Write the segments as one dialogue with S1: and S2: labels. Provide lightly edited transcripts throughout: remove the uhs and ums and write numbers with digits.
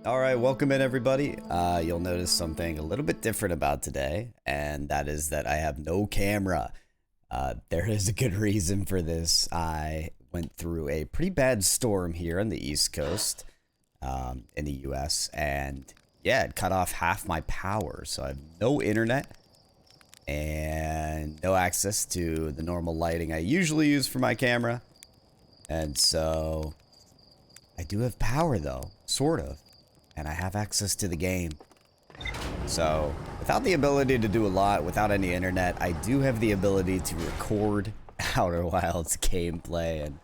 S1: All right, welcome in everybody. You'll notice something a little bit different about today, and that is that I have no camera. There is a good reason for this. I went through a pretty bad storm here on the East Coast, in the US, and yeah, it cut off half my power, so I have no internet and no access to the normal lighting I usually use for my camera. And so I do have power though, sort of. And I have access to the game. So, without the ability to do a lot, without any internet, I do have the ability to record Outer Wilds gameplay. And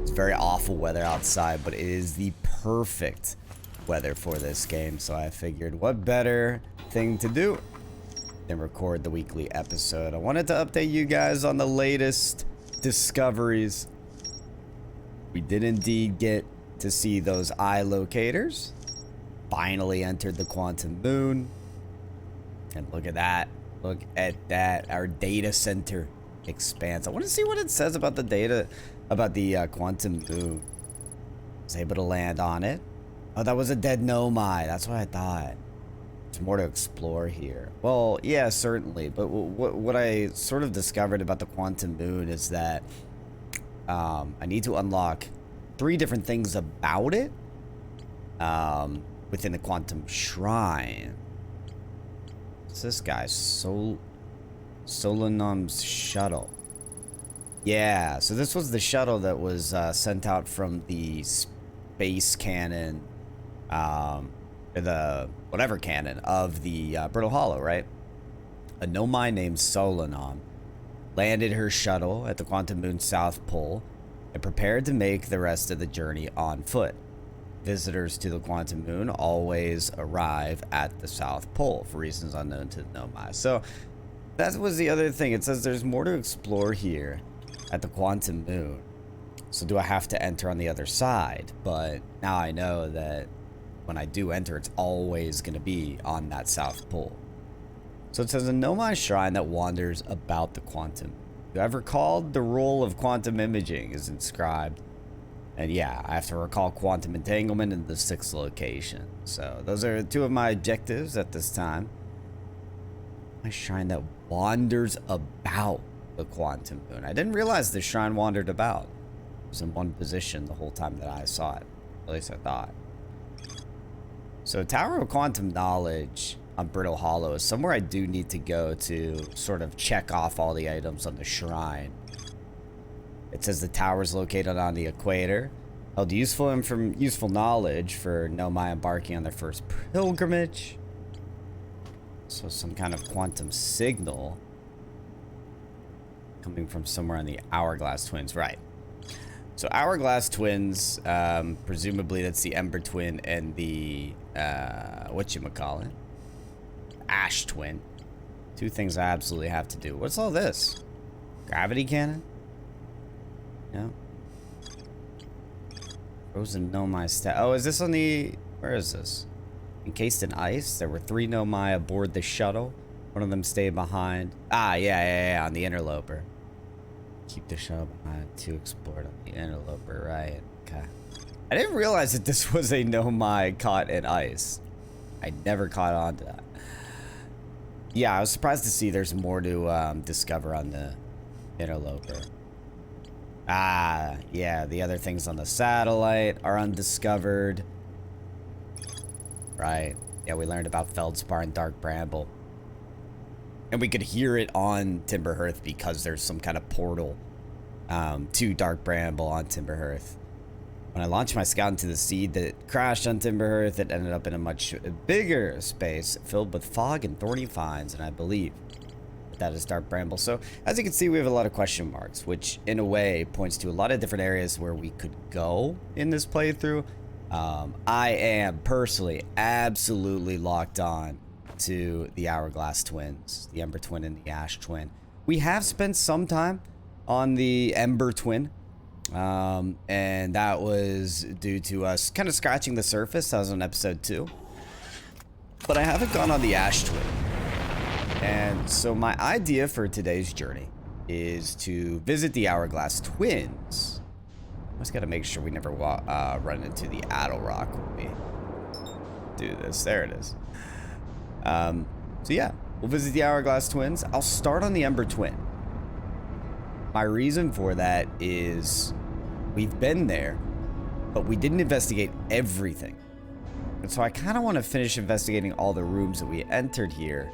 S1: it's very awful weather outside, but it is the perfect weather for this game. So I figured, what better thing to do than record the weekly episode. I wanted to update you guys on the latest discoveries. We did indeed get to see those eye locators. Finally entered the quantum moon. And look at that. Look at that. Our data center expands. I want to see what it says about the data, about the quantum moon. I was able to land on it. Oh, that was a dead nomai. That's what I thought. There's more to explore here. Well, yeah, certainly. But what I sort of discovered about the quantum moon is that I need to unlock 3 different things about it within the quantum shrine. What's this guy? Solonom's shuttle. Yeah, so this was the shuttle that was sent out from the space cannon, or the whatever cannon of the Brittle Hollow, right? A nomai named Solonom landed her shuttle at the quantum moon's south pole and prepared to make the rest of the journey on foot. Visitors to the quantum moon always arrive at the South Pole for reasons unknown to the nomai. So that was the other thing. It says there's more to explore here at the quantum moon. So do I have to enter on the other side? But now I know that when I do enter, it's always going to be on that South Pole. So it says a nomai shrine that wanders about the quantum. You have recalled the role of quantum imaging is inscribed. And yeah, I have to recall quantum entanglement in the 6th location. So those are 2 of my objectives at this time. My shrine that wanders about the quantum moon. I didn't realize the shrine wandered about. It was in one position the whole time that I saw it. At least I thought. So Tower of Quantum Knowledge on Brittle Hollow is somewhere I do need to go to sort of check off all the items on the shrine. It says the tower is located on the equator. Held useful knowledge for nomai embarking on their first pilgrimage. So some kind of quantum signal coming from somewhere on the Hourglass Twins, right? So Hourglass Twins, presumably that's the Ember Twin and the whatchamacallit, Ash Twin. 2 things I absolutely have to do. What's all this? Gravity cannon? No. Frozen nomai stat. Oh, is this on the... Where is this? Encased in ice. There were 3 nomai aboard the shuttle. One of them stayed behind. Ah, yeah, on the interloper. Keep the shuttle behind to explore on the interloper, right? Okay. I didn't realize that this was a nomai caught in ice. I never caught on to that. Yeah, I was surprised to see there's more to discover on the interloper. Ah, yeah, the other things on the satellite are undiscovered. Right. Yeah, we learned about Feldspar and Dark Bramble. And we could hear it on Timberhearth because there's some kind of portal to Dark Bramble on Timberhearth. When I launched my scout into the seed that crashed on Timberhearth, it ended up in a much bigger space filled with fog and thorny vines, and I believe that is Dark Bramble. So as you can see, we have a lot of question marks, which in a way points to a lot of different areas where we could go in this playthrough. I am personally absolutely locked on to the Hourglass Twins, the Ember Twin and the Ash Twin. We have spent some time on the Ember Twin, and that was due to us kind of scratching the surface. That was on episode 2. But I haven't gone on the Ash Twin. And so my idea for today's journey is to visit the Hourglass Twins. I just gotta make sure we never run into the Addle Rock when we do this. There it is. So yeah, we'll visit the Hourglass Twins. I'll start on the Ember Twin. My reason for that is we've been there, but we didn't investigate everything. And so I kind of want to finish investigating all the rooms that we entered here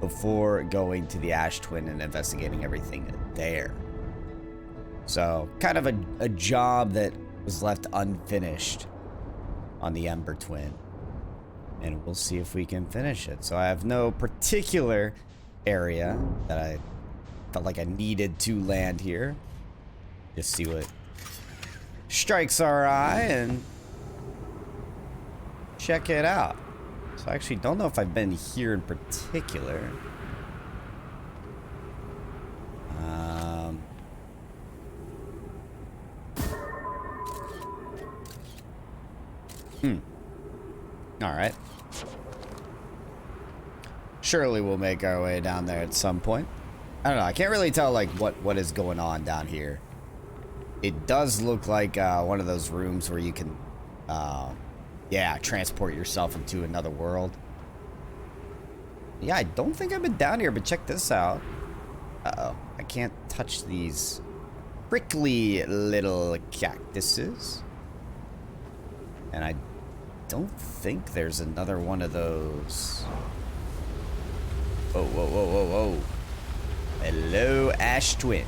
S1: before going to the Ash Twin and investigating everything there. So kind of a job that was left unfinished on the Ember Twin. And we'll see if we can finish it. So I have no particular area that I felt like I needed to land here. Just see what strikes our eye and check it out. So I actually don't know if I've been here in particular. All right. Surely we'll make our way down there at some point. I don't know. I can't really tell like what is going on down here. It does look like one of those rooms where you can, yeah, transport yourself into another world. Yeah, I don't think I've been down here, but check this out. Uh-oh. I can't touch these prickly little cactuses. And I don't think there's another one of those. Whoa, whoa, whoa, whoa, whoa. Hello, Ash Twin.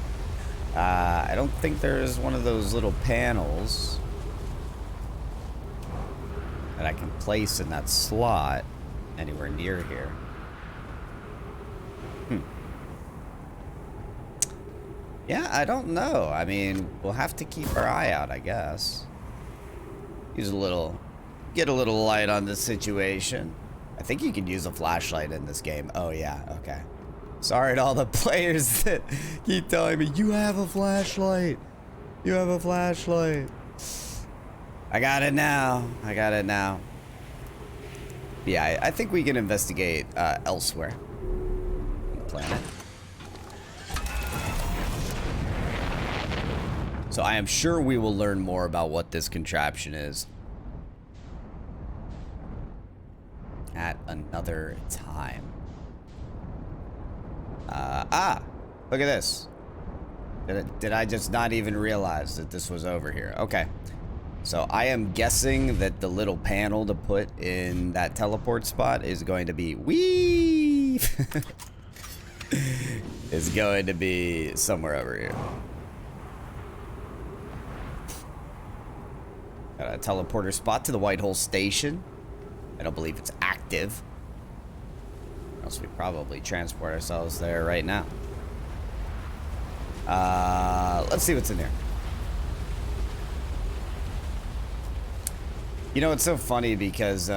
S1: I don't think there's one of those little panels that I can place in that slot anywhere near here. Yeah, I don't know. I mean, we'll have to keep our eye out, I guess. Use a little, get a little light on the situation. I think you can use a flashlight in this game. Oh yeah, okay. Sorry to all the players that keep telling me, you have a flashlight. You have a flashlight. I got it now. I got it now. Yeah, I think we can investigate elsewhere on the planet. So I am sure we will learn more about what this contraption is at another time. Look at this. Did I just not even realize that this was over here? Okay. So I am guessing that the little panel to put in that teleport spot is going to be wee. Is going to be somewhere over here. Got a teleporter spot to the White Hole Station. I don't believe it's active. Or else we probably transport ourselves there right now. Let's see what's in there. You know, it's so funny because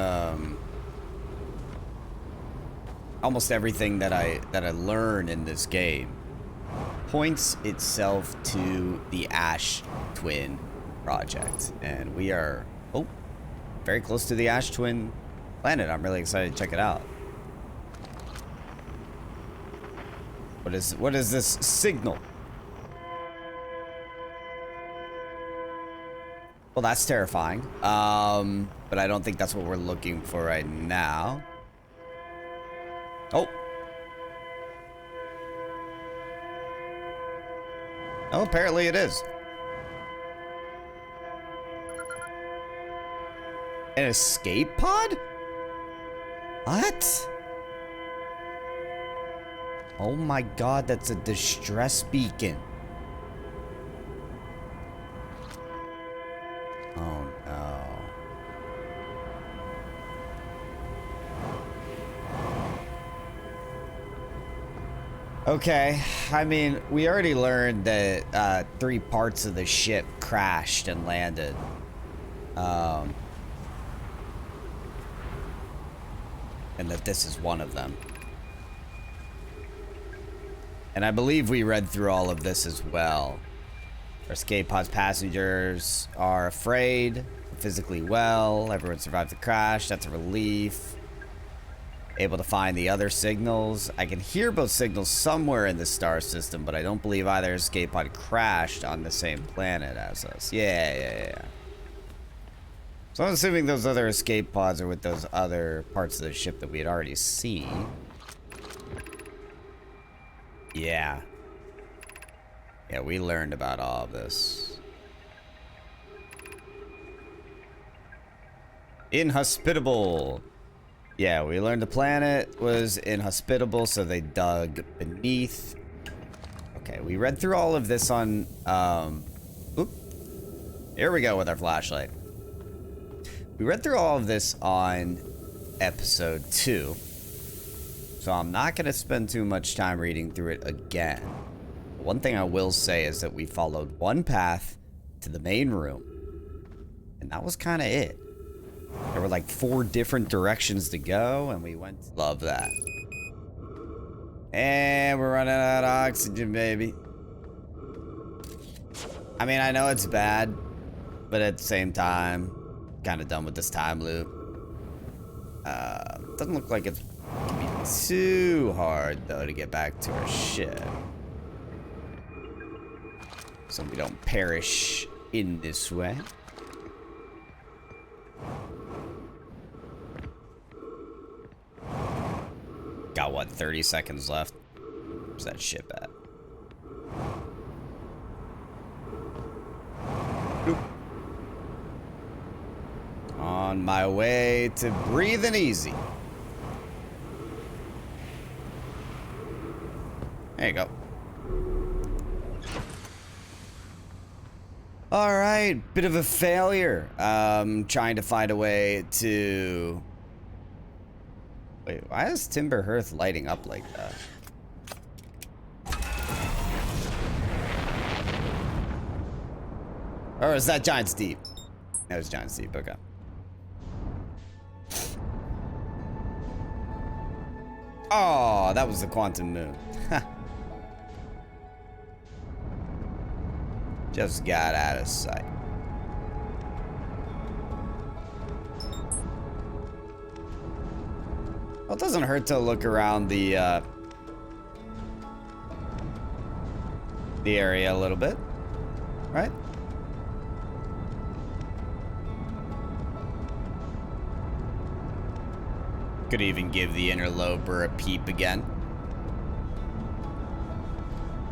S1: almost everything that I learn in this game points itself to the Ash Twin project, and we are very close to the Ash Twin planet. I'm really excited to check it out. What is this signal? Well, that's terrifying. But I don't think that's what we're looking for right now. Oh. Oh, apparently it is. An escape pod? What? Oh my god, that's a distress beacon. Oh no. Okay, I mean, we already learned that 3 parts of the ship crashed and landed. And that this is one of them. And I believe we read through all of this as well. Our escape pod's passengers are afraid, physically well. Everyone survived the crash. That's a relief. Able to find the other signals. I can hear both signals somewhere in the star system, but I don't believe either escape pod crashed on the same planet as us. Yeah. So I'm assuming those other escape pods are with those other parts of the ship that we had already seen. Yeah. Yeah, we learned about all of this. Inhospitable. Yeah, we learned the planet was inhospitable, so they dug beneath. Okay, we read through all of this on, oop. Here we go with our flashlight. We read through all of this on episode 2. So I'm not going to spend too much time reading through it again. One thing I will say is that we followed one path to the main room. And that was kind of it. There were like 4 different directions to go, and we went. Love that. And we're running out of oxygen, baby. I mean, I know it's bad, but at the same time, kind of done with this time loop. Doesn't look like it's gonna be too hard, though, to get back to our ship. So we don't perish in this way. Got what, 30 seconds left? Where's that ship at? Oop. On my way to breathing easy. There you go. All right, bit of a failure. Trying to find a way to... Wait, why is Timber Hearth lighting up like that? Or is that Giant's Deep? That was Giant's Deep, okay. Oh, that was the Quantum Moon. Just got out of sight. Well, it doesn't hurt to look around the area a little bit, right? Could even give the interloper a peep again.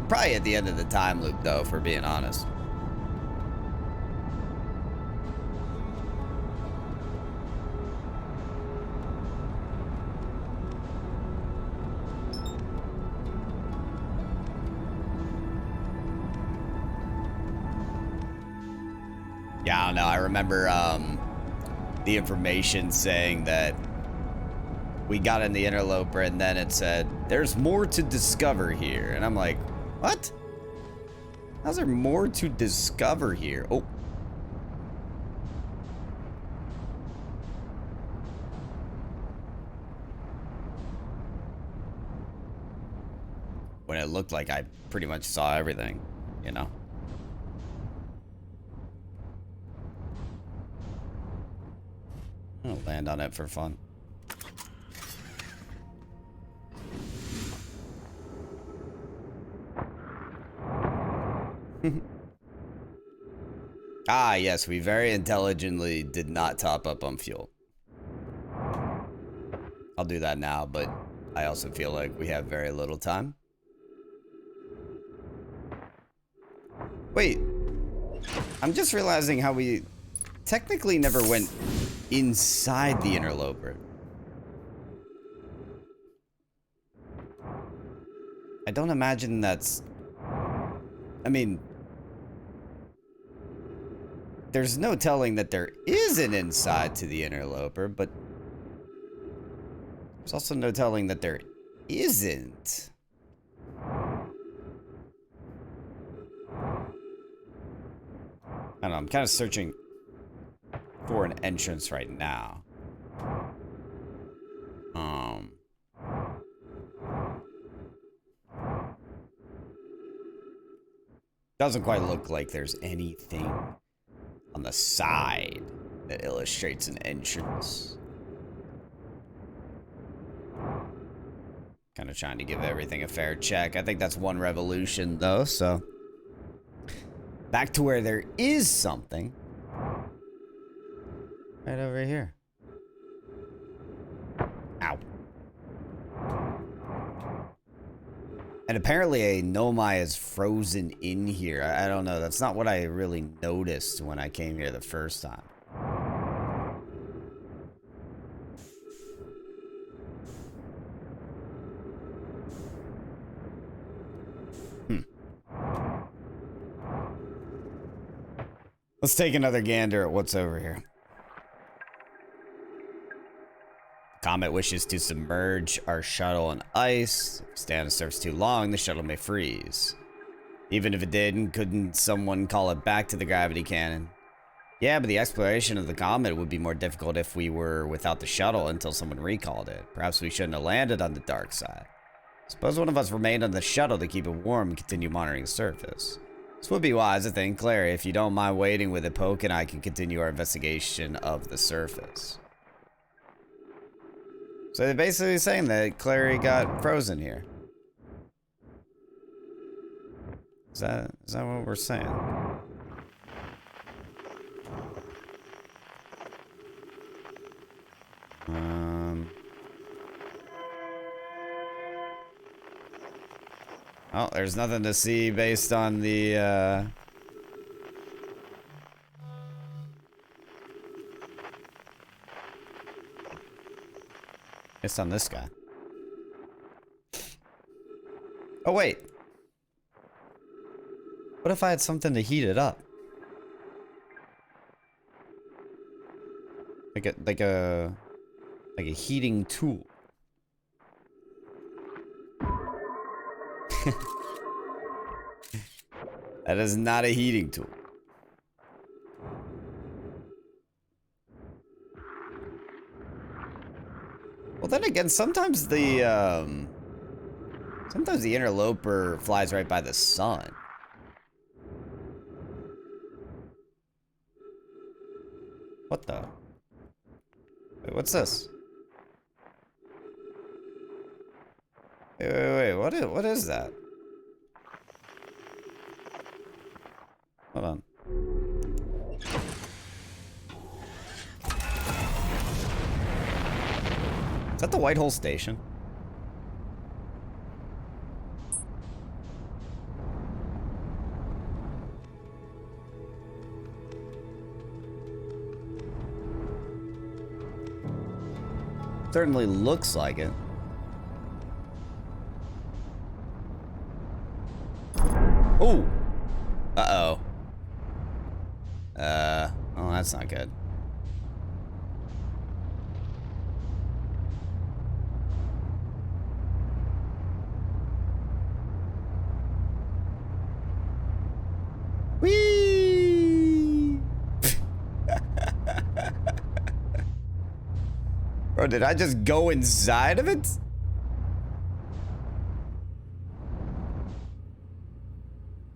S1: Probably at the end of the time loop, though, if we're being honest. Yeah, I don't know. I remember the information saying that we got in the interloper and then it said, there's more to discover here. And I'm like, what? How's there more to discover here? Oh. When it looked like I pretty much saw everything, you know? I'll land on it for fun. Ah, yes, we very intelligently did not top up on fuel. I'll do that now, but I also feel like we have very little time. Wait, I'm just realizing how we technically never went inside the interloper. I don't imagine that's... I mean... There's no telling that there is an inside to the interloper, but... There's also no telling that there isn't. I don't know, I'm kind of searching for an entrance right now. Doesn't quite look like there's anything on the side that illustrates an entrance. Kind of trying to give everything a fair check. I think that's one revolution though, so back to where there is something. right here. Ow. And apparently a Nomai is frozen in here. I don't know. That's not what I really noticed when I came here the first time. Let's take another gander at what's over here. Comet wishes to submerge our shuttle in ice. If we stay on the surface too long, the shuttle may freeze. Even if it did, couldn't someone call it back to the gravity cannon? Yeah, but the exploration of the comet would be more difficult if we were without the shuttle until someone recalled it. Perhaps we shouldn't have landed on the dark side. Suppose one of us remained on the shuttle to keep it warm and continue monitoring the surface. This would be wise, I think. Clary, if you don't mind waiting with it, Poke and I can continue our investigation of the surface. So they're basically saying that Clary got frozen here. Is that what we're saying? Oh, there's nothing to see based on the, based on this guy. Oh, wait. What if I had something to heat it up? Like a heating tool. That is not a heating tool. Well, then again, sometimes the interloper flies right by the sun. What the? Wait, what's this? Wait, what is that? Hold on. Is that the White Hole Station? Certainly looks like it. Oh! Uh-oh. Oh, that's not good. Whee! Bro, did I just go inside of it?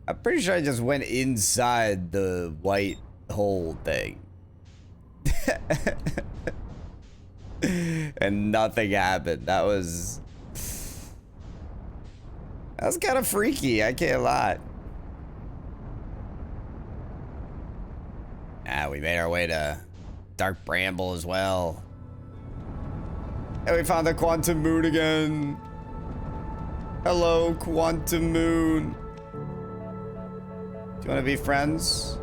S1: I'm pretty sure I just went inside the white hole thing. And nothing happened. That was kind of freaky, I can't lie. Ah, we made our way to Dark Bramble as well. And we found the Quantum Moon again. Hello, Quantum Moon. Do you want to be friends?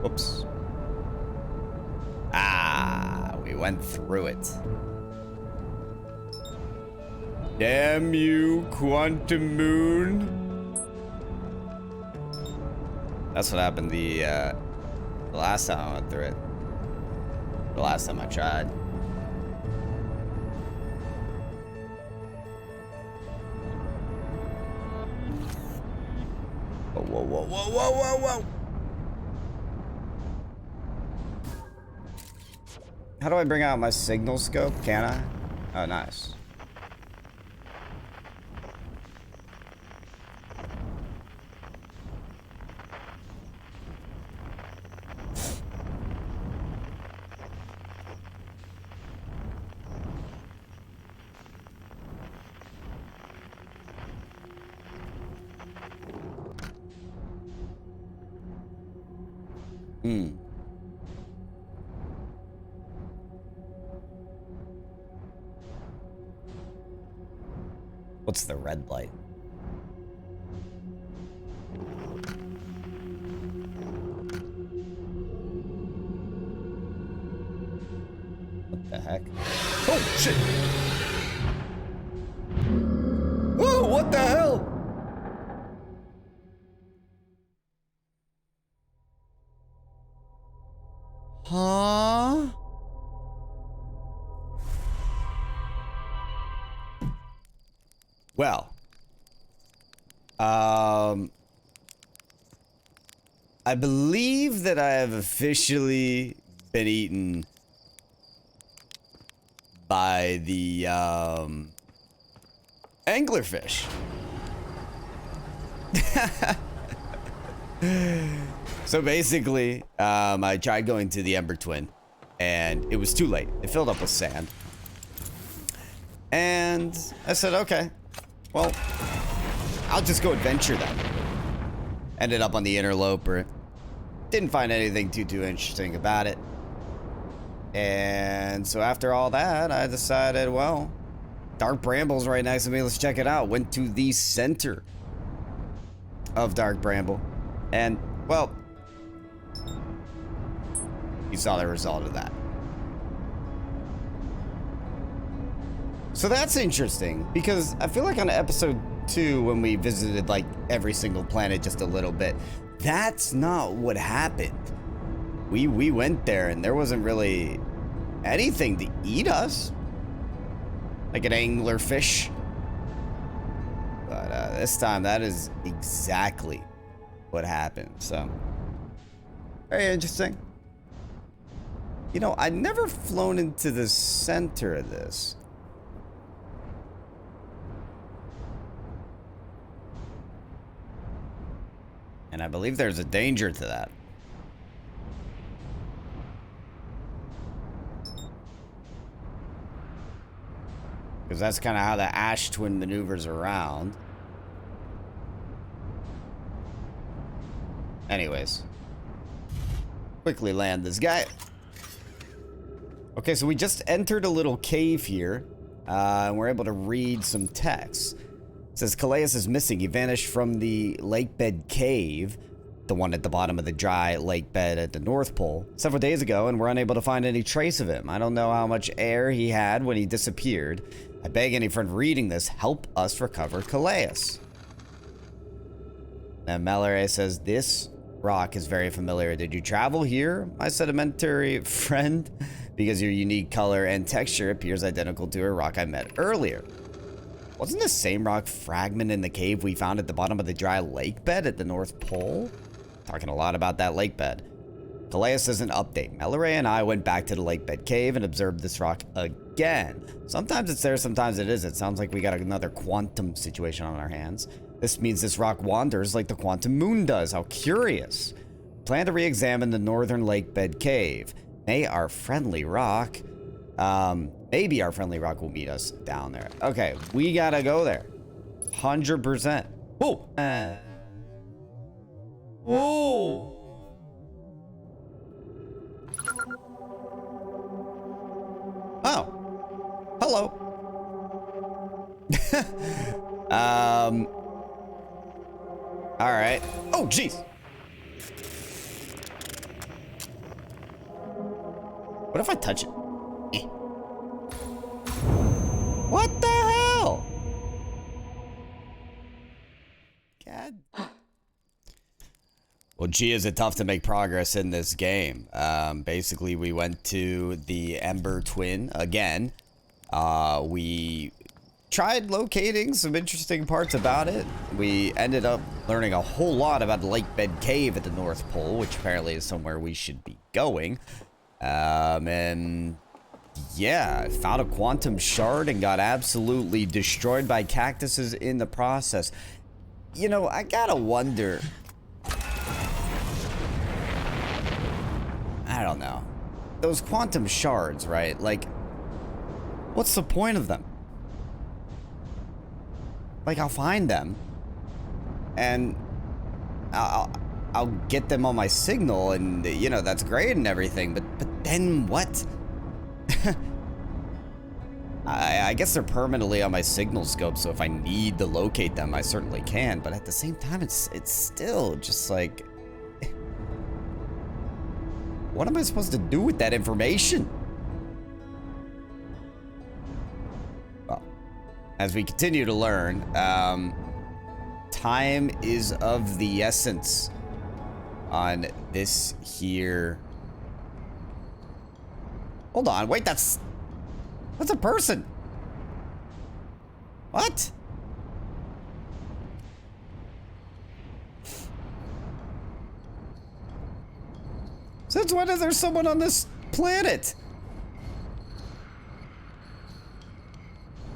S1: Whoops. Ah, we went through it. Damn you, Quantum Moon. That's what happened the last time I went through it. The last time I tried. Whoa, whoa, whoa, whoa, whoa, whoa, whoa! How do I bring out my signal scope? Can I? Oh, nice. What's the red light? What the heck? Oh, shit! Oh, what the hell? Huh? Well, I believe that I have officially been eaten by the, anglerfish. So basically, I tried going to the Ember Twin, and it was too late. It filled up with sand. And I said, okay, well, I'll just go adventure then. Ended up on the Interloper. Didn't find anything too interesting about it. And so after all that, I decided, well, Dark Bramble's right next to me. Let's check it out. Went to the center of Dark Bramble. And, well, you saw the result of that. So that's interesting, because I feel like on episode 2, when we visited like every single planet just a little bit, that's not what happened. We went there and there wasn't really anything to eat us. Like an anglerfish. But this time, that is exactly what happened. So, very interesting. You know, I'd never flown into the center of this. And I believe there's a danger to that. Because that's kind of how the Ash Twin maneuvers around. Anyways. Quickly land this guy. Okay, so we just entered a little cave here. And we're able to read some text. It says, Calais is missing. He vanished from the lake bed cave, the one at the bottom of the dry lake bed at the North Pole, several days ago, and we're unable to find any trace of him. I don't know how much air he had when he disappeared. I beg any friend reading this, help us recover Calais. And Mallory says, this rock is very familiar. Did you travel here, my sedimentary friend? Because your unique color and texture appears identical to a rock I met earlier. Wasn't the same rock fragment in the cave we found at the bottom of the dry lake bed at the North Pole? Talking a lot about that lake bed. Calais says an update. Mallory and I went back to the lake bed cave and observed this rock again. Sometimes it's there, sometimes it is. It sounds like we got another quantum situation on our hands. This means this rock wanders like the quantum moon does. How curious. Plan to re-examine the northern lake bed cave. Maybe our friendly rock will meet us down there. Okay, we gotta go there. 100%. Whoa! Whoa! Oh. Hello. Alright. Oh, jeez! What if I touch it? What the hell? God. Well, gee, is it tough to make progress in this game. Basically, we went to the Ember Twin again. We tried locating some interesting parts about it. We ended up learning a whole lot about the Lake Bed Cave at the North Pole, which apparently is somewhere we should be going. And yeah, I found a quantum shard and got absolutely destroyed by cactuses in the process. You know, I gotta wonder. I don't know. Those quantum shards, right? Like, what's the point of them? Like, I'll find them and I'll get them on my signal, and you know, that's great and everything, but then what? I guess they're permanently on my signal scope, so if I need to locate them, I certainly can. But at the same time, it's still just like, what am I supposed to do with that information? Well, as we continue to learn, time is of the essence on this here. Hold on, wait, that's a person. What? Since when is there someone on this planet?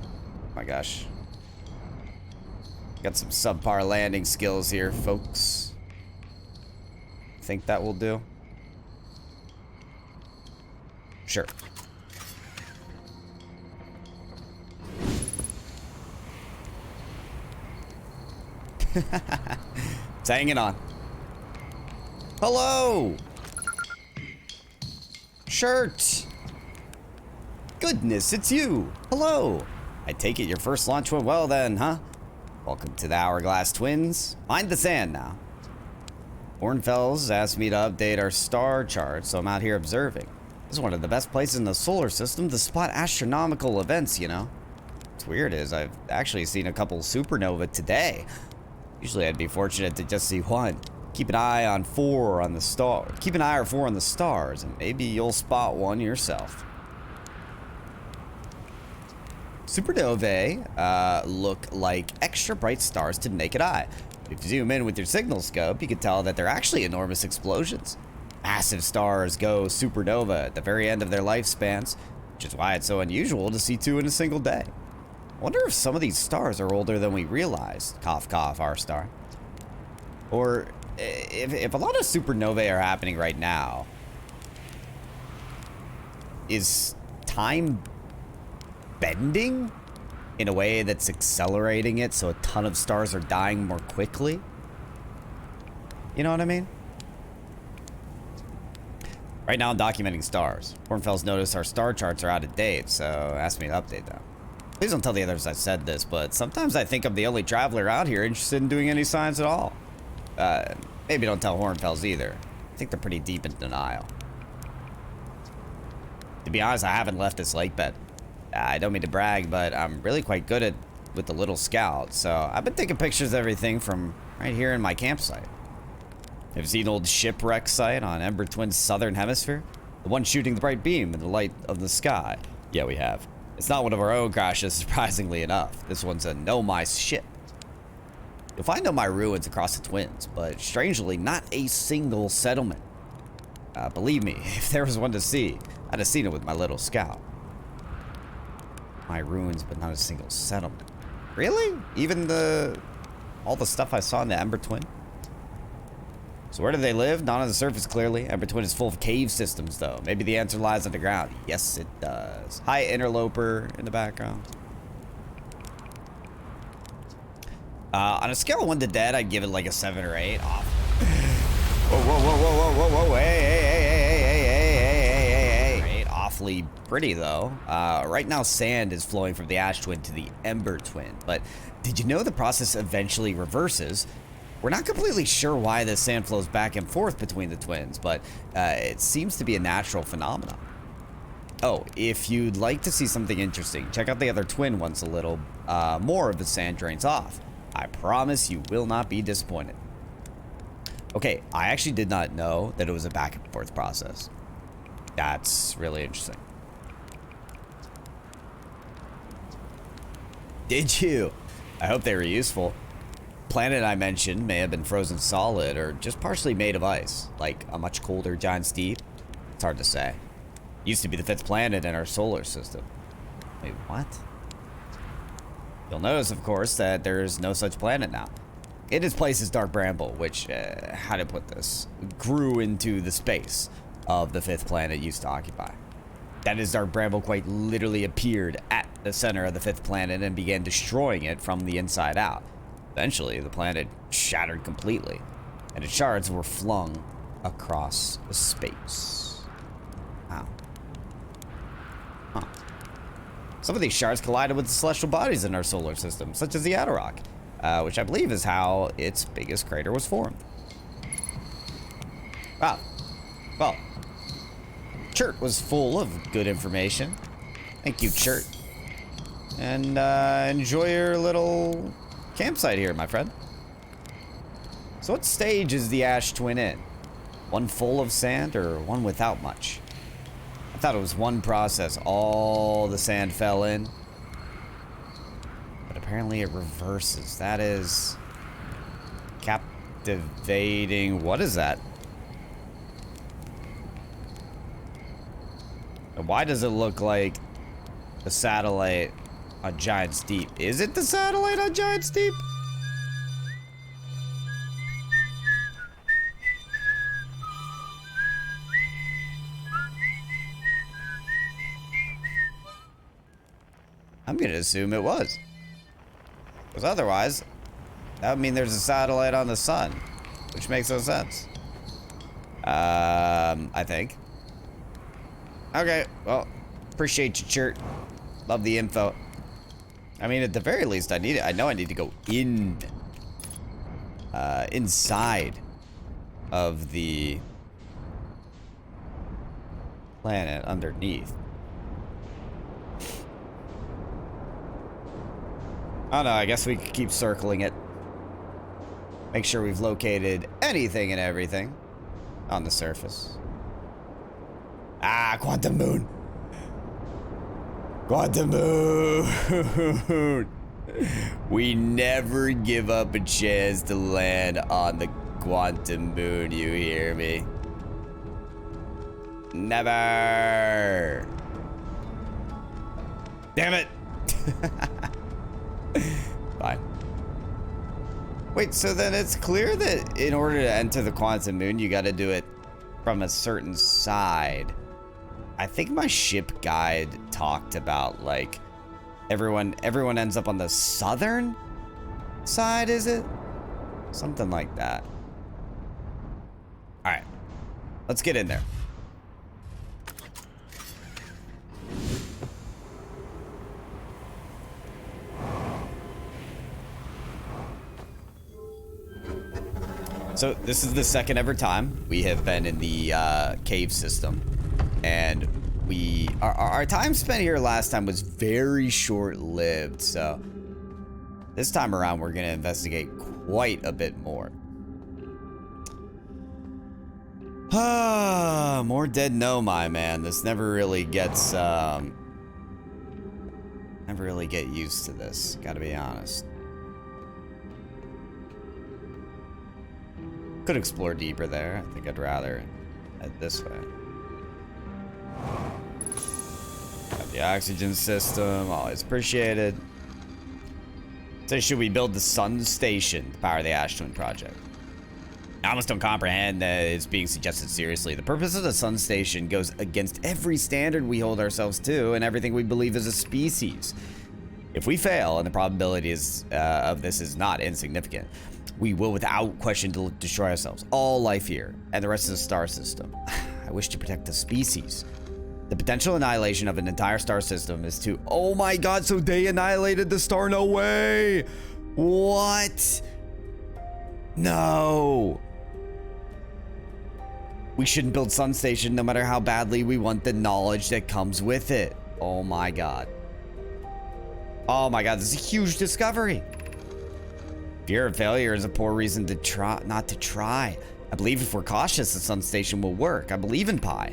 S1: Oh my gosh. Got some subpar landing skills here, folks. Think that will do? Sure. It's hanging on. Hello! Shirt! Goodness, it's you! Hello! I take it your first launch went well then, huh? Welcome to the Hourglass Twins. Mind the sand now. Hornfels asked me to update our star chart, so I'm out here observing. This is one of the best places in the solar system to spot astronomical events, you know? What's weird is I've actually seen a couple supernova today. Usually I'd be fortunate to just see one. Keep an eye on 4 on the star. Keep an eye or 4 on the stars, and maybe you'll spot one yourself. Supernovae look like extra bright stars to the naked eye. If you zoom in with your signal scope, you can tell that they're actually enormous explosions. Massive stars go supernova at the very end of their lifespans, which is why it's so unusual to see 2 in a single day. I wonder if some of these stars are older than we realized. Cough, cough, our star. Or if a lot of supernovae are happening right now, is time bending in a way that's accelerating it so a ton of stars are dying more quickly? You know what I mean? Right now I'm documenting stars. Hornfels noticed our star charts are out of date, so asked me to update them. Please don't tell the others I said this, but sometimes I think I'm the only traveler out here interested in doing any science at all. Maybe don't tell Hornfels either. I think they're pretty deep in denial. To be honest, I haven't left this lake bed. I don't mean to brag, but I'm really quite good with the little scout, so I've been taking pictures of everything from right here in my campsite. Have you seen the old shipwreck site on Ember Twin's southern hemisphere? The one shooting the bright beam in the light of the sky. Yeah, we have. It's not one of our own crashes, surprisingly enough. This one's a Nomai ship. You'll find Nomai ruins across the Twins, but strangely, not a single settlement. Believe me, if there was one to see, I'd have seen it with my little scout. My ruins, but not a single settlement. Really? Even all the stuff I saw in the Ember Twin? So where do they live? Not on the surface, clearly. Ember Twin is full of cave systems, though. Maybe the answer lies underground. Yes, it does. Hi, Interloper in the background. On a scale of 1 to dead, I'd give it like a 7 or 8. Off. Whoa, whoa, whoa, whoa, whoa, whoa, whoa, hey, hey, hey, hey, hey, hey, hey, hey, hey. Awfully pretty, though. Right now, sand is flowing from the Ash Twin to the Ember Twin. But did you know the process eventually reverses? We're not completely sure why the sand flows back and forth between the twins, but it seems to be a natural phenomenon. Oh, if you'd like to see something interesting, check out the other twin once a little more of the sand drains off. I promise you will not be disappointed. Okay, I actually did not know that it was a back and forth process. That's really interesting. Did you? I hope they were useful. Planet I mentioned may have been frozen solid or just partially made of ice, like a much colder giant steep. It's hard to say. Used to be the 5th planet in our solar system. Wait, what? You'll notice, of course, that there's no such planet now. In its place is Dark Bramble, which, how to put this, grew into the space of the 5th planet used to occupy. That is, Dark Bramble quite literally appeared at the center of the 5th planet and began destroying it from the inside out. Eventually, the planet shattered completely, and its shards were flung across space. Wow. Huh. Some of these shards collided with the celestial bodies in our solar system, such as the Atarock, which I believe is how its biggest crater was formed. Wow. Well, Chert was full of good information. Thank you, Chert. And enjoy your little campsite here, my friend. So what stage is the Ash Twin in? One full of sand or one without much? I thought it was one process. All the sand fell in. But apparently it reverses. That is captivating. What is that? And why does it look like the satellite on Giant's Deep? Is it the satellite on Giant's Deep? I'm gonna assume it was. Because otherwise, that would mean there's a satellite on the sun. Which makes no sense. I think. Okay, well, appreciate you, Chert. Love the info. I mean, at the very least, I need it. I know I need to go inside of the planet underneath. Oh no, I guess we could keep circling it. Make sure we've located anything and everything on the surface. Ah, Quantum Moon. Quantum Moon. We never give up a chance to land on the Quantum Moon, you hear me? Never. Damn it. Fine. Wait, so then it's clear that in order to enter the Quantum Moon, you gotta do it from a certain side. I think my ship guide talked about, like, everyone ends up on the southern side, is it? Something like that. All right, let's get in there. So this is the second ever time we have been in the cave system, and our time spent here last time was very short-lived. So this time around, we're gonna investigate quite a bit more. More dead Nomai, man. This never really gets never really get used to this. Gotta be honest. Could explore deeper there. I think I'd rather head this way. Got the oxygen system, always appreciated. So should we build the sun station to power the Ash Twin project? I almost don't comprehend that it's being suggested seriously. The purpose of the sun station goes against every standard we hold ourselves to and everything we believe as a species. If we fail, and the probability of this is not insignificant, we will without question destroy ourselves, all life here, and the rest of the star system. I wish to protect the species. The potential annihilation of an entire star system is too... Oh my god, so they annihilated the star? No way! What? No. We shouldn't build Sun Station no matter how badly we want the knowledge that comes with it. Oh my god. Oh my god, this is a huge discovery. Fear of failure is a poor reason to try, not to try. I believe if we're cautious, the Sun Station will work. I believe in Pi.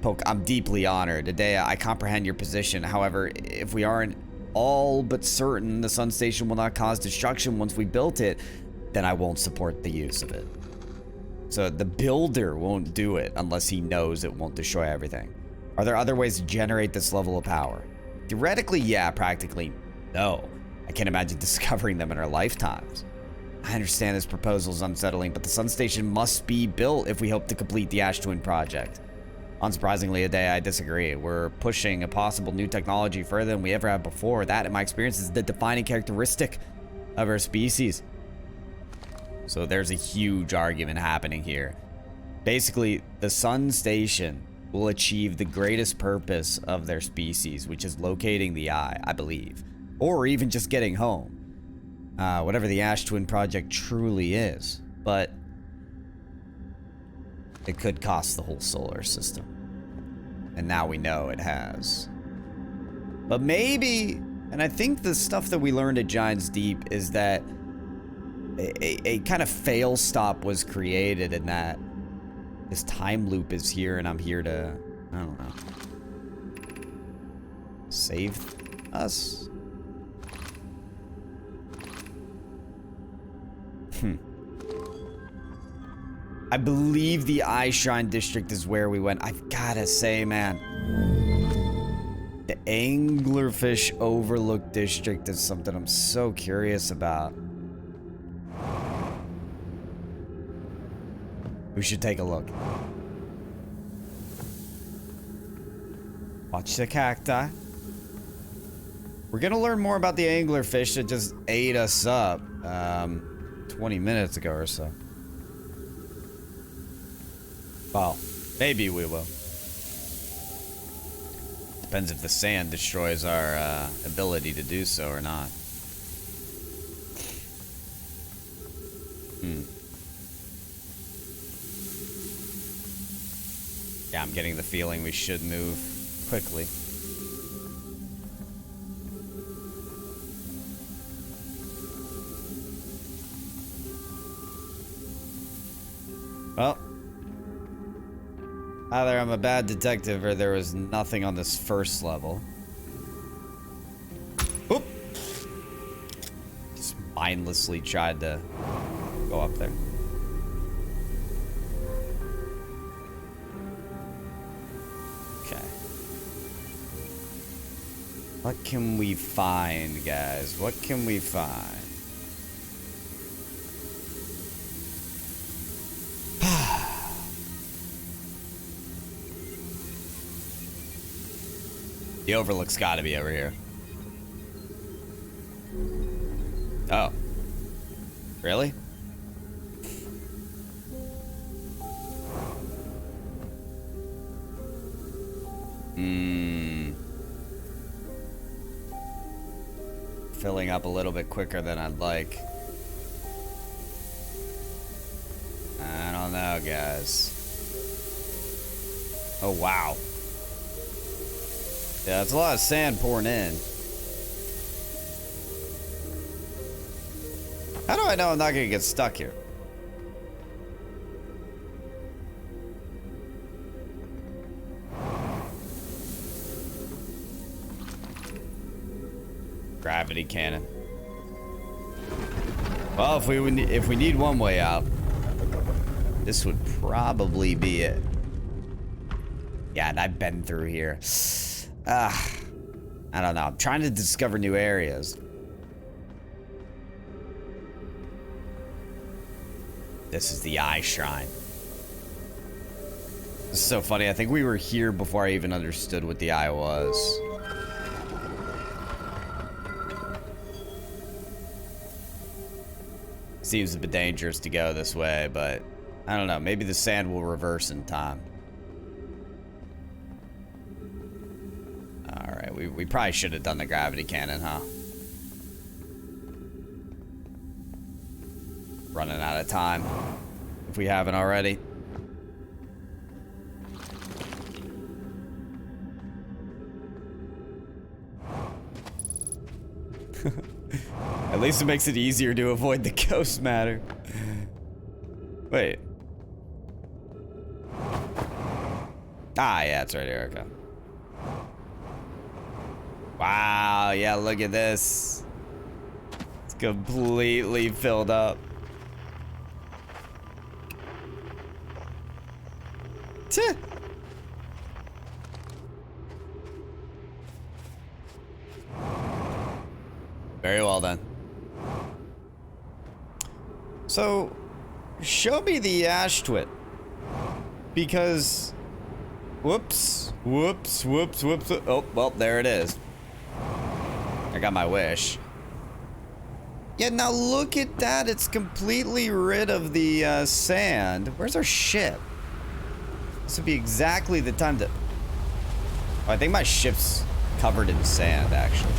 S1: Poke, I'm deeply honored. Today, I comprehend your position. However, if we aren't all but certain the Sun Station will not cause destruction once we built it, then I won't support the use of it. So the builder won't do it unless he knows it won't destroy everything. Are there other ways to generate this level of power? Theoretically, yeah. Practically, no. I can't imagine discovering them in our lifetimes. I understand this proposal is unsettling, but the Sun Station must be built if we hope to complete the Ash Twin project. Unsurprisingly, today I disagree. We're pushing a possible new technology further than we ever have before. That, in my experience, is the defining characteristic of our species. So there's a huge argument happening here. Basically, the Sun Station will achieve the greatest purpose of their species, which is locating the eye, I believe. Or even just getting home. Whatever the Ash Twin project truly is. But it could cost the whole solar system. And now we know it has. But maybe, and I think the stuff that we learned at Giants Deep is that a kind of fail stop was created, and that this time loop is here, and I'm here to, I don't know, save us? I believe the Eye Shrine District is where we went. I've gotta say, man, the Anglerfish Overlook District is something I'm so curious about. We should take a look. Watch the cacti. We're gonna learn more about the anglerfish that just ate us up 20 minutes ago or so. Well, maybe we will. Depends if the sand destroys our ability to do so or not. Yeah, I'm getting the feeling we should move quickly. Well, either I'm a bad detective or there was nothing on this first level. Oop! Just mindlessly tried to go up there. Okay. What can we find, guys? What can we find? The overlook's gotta be over here. Oh. Really? Filling up a little bit quicker than I'd like. I don't know, guys. Oh, wow. Yeah, that's a lot of sand pouring in. How do I know I'm not gonna get stuck here? Gravity cannon. Well, if we need one way out, this would probably be it. Yeah, and I've been through here. I don't know. I'm trying to discover new areas. This is the Eye Shrine. This is so funny. I think we were here before I even understood what the eye was. Seems a bit dangerous to go this way, but I don't know. Maybe the sand will reverse in time. Alright, we probably should have done the gravity cannon, huh? Running out of time, if we haven't already. At least it makes it easier to avoid the ghost matter. Wait. Ah, yeah, it's right here. Okay. Wow, yeah, look at this. It's completely filled up. Tch. Very well done. So, show me the ash twit. Because, whoops. Oh, well, there it is. I got my wish. Yeah, now look at that. It's completely rid of the sand. Where's our ship? This would be exactly the time to... Oh, I think my ship's covered in sand, actually.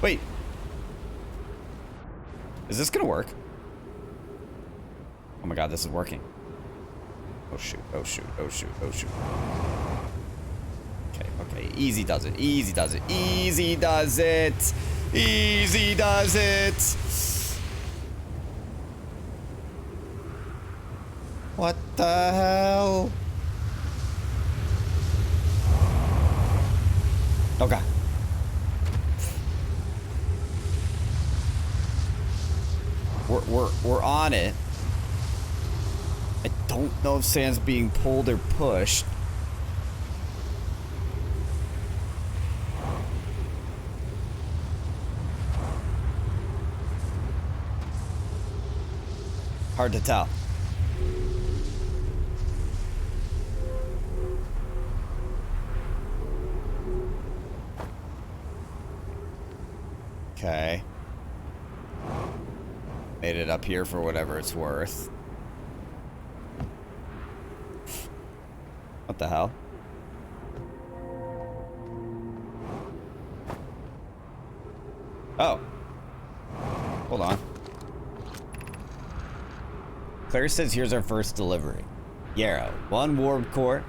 S1: Wait. Is this gonna work? Oh my god, this is working. Oh shoot, oh shoot, oh shoot, oh shoot. Okay, okay. Easy does it. Easy does it. Easy does it. Easy does it. What the hell? Okay. We're on it. I don't know if sand's being pulled or pushed. Hard to tell. Okay. Made it up here for whatever it's worth. What the hell? Oh. Hold on. Claire says here's our first delivery. Yarrow, 1 warp core,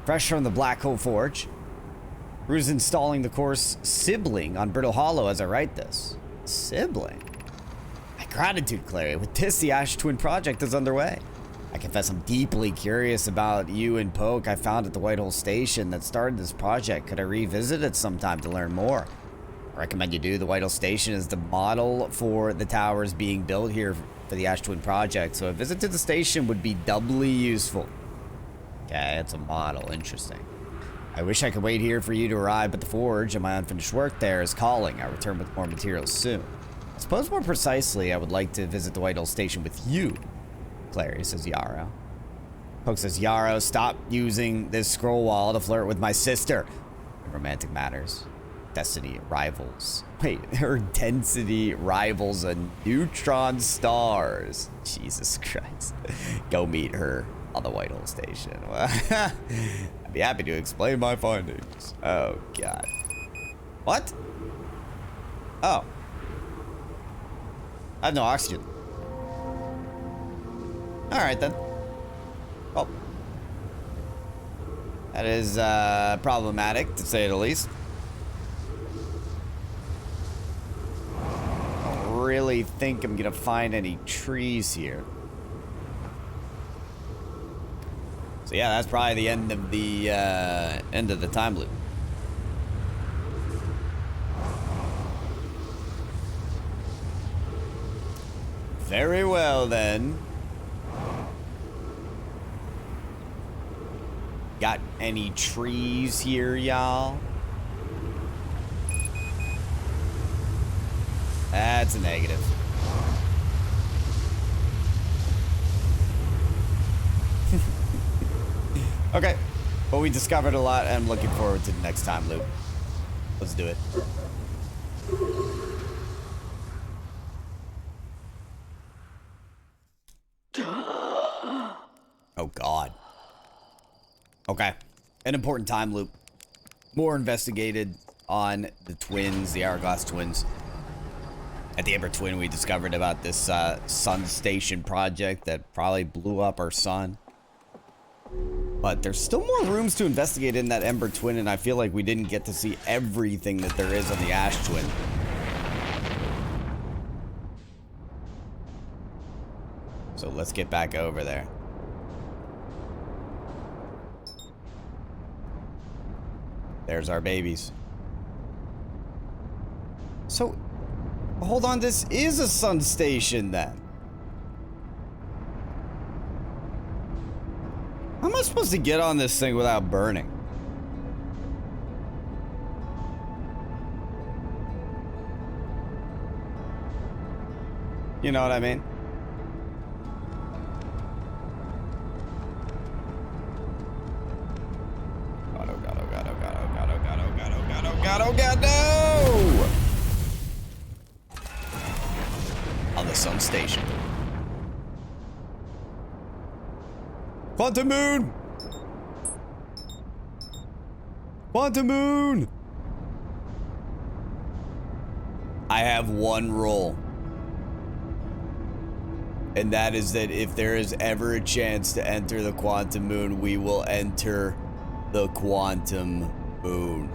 S1: fresh from the Black Hole Forge. Rue's installing the core's sibling on Brittle Hollow as I write this. Sibling? My gratitude, Clary. With this, the Ash Twin project is underway. I confess I'm deeply curious about you and Poke I found at the White Hole Station that started this project. Could I revisit it sometime to learn more? I recommend you do. The White Hole Station is the model for the towers being built here for the Ash Twin project, so a visit to the station would be doubly useful. Okay, it's a model. Interesting. I wish I could wait here for you to arrive, but the forge and my unfinished work there is calling. I'll return with more materials soon. I suppose more precisely, I would like to visit the White Hole Station with you. Clary, says Yarrow. Poke says, Yarrow, stop using this scroll wall to flirt with my sister. In romantic matters. Destiny rivals. Wait, her density rivals a neutron stars. Jesus Christ. Go meet her on the White Hole Station. I'd be happy to explain my findings. Oh, God. What? Oh. I have no oxygen. Alright, then. Well. That is, problematic, to say the least. I don't really think I'm gonna find any trees here. So yeah, that's probably the end of the time loop. Very well then. Got any trees here, y'all? That's a negative. Okay, well, we discovered a lot, and I'm looking forward to the next time loop. Let's do it. Oh, God. Okay, an important time loop. More investigated on the twins, the Hourglass Twins. At the Ember Twin, we discovered about this sun station project that probably blew up our sun. But there's still more rooms to investigate in that Ember Twin, and I feel like we didn't get to see everything that there is on the Ash Twin. So let's get back over there. There's our babies. So, hold on, this is a sun station then. How am I supposed to get on this thing without burning? You know what I mean? God, oh God, oh God, oh God, oh God, oh God, oh God, oh God, oh God, oh God, no! On the sun station. Quantum moon! Quantum moon! I have one rule. And that is that if there is ever a chance to enter the quantum moon, we will enter the quantum moon.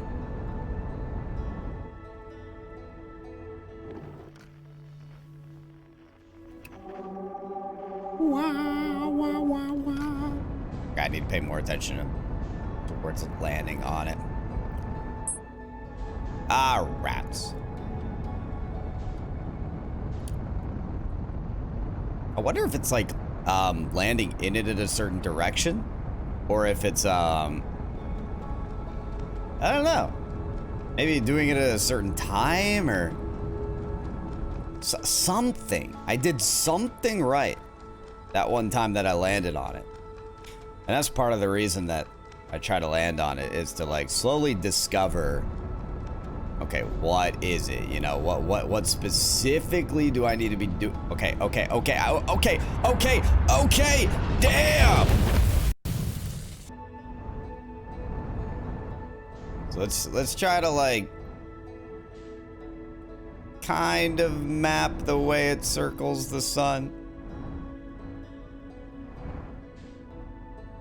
S1: Wow, wow, wow, wow. I need to pay more attention towards landing on it. Ah, rats. I wonder if it's like landing in it in a certain direction, or if it's I don't know, maybe doing it at a certain time or something. I did something right that one time that I landed on it, and that's part of the reason that I try to land on it, is to like slowly discover, okay, what is it? You know, what specifically do I need to be doing? Okay, damn! So let's try to like kind of map the way it circles the sun.